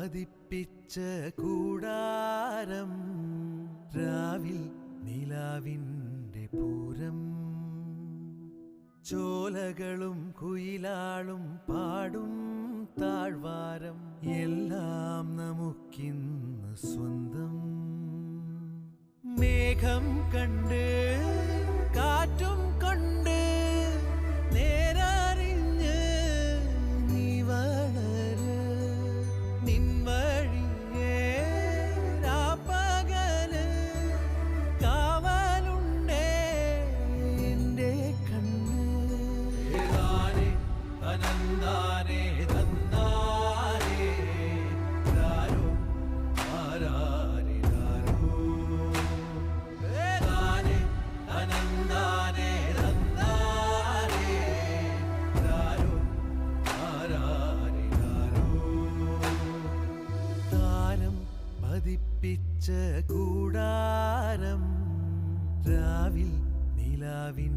പതിപ്പിച്ച കൂടാരം രാവിൽ നിലാവിൻ്റെ പൂരം ചോലകളും കുയിലാളും പാടും താഴ്വാരം എല്ലാം നമുക്കിന്ന് സ്വന്തം മേഘം കണ്ട് കാറ്റും കൊണ്ട് നേരറിഞ്ഞ് നീ വളര് നിൻ വഴിയേ രാപ്പകല് കാവലുണ്ടേ എൻ്റെ കണ്ണ് ഏതാനേ അനന്താനേ തന്നാനേ രാരോ ആരാരേ രാരോ ഏതാനേ അനന്താനേ തന്നാനേ രാരോ ആരാരേ രാരോ താരം പതിപ്പിച്ച കൂടാരം രാവിൽ നിലാവിൻ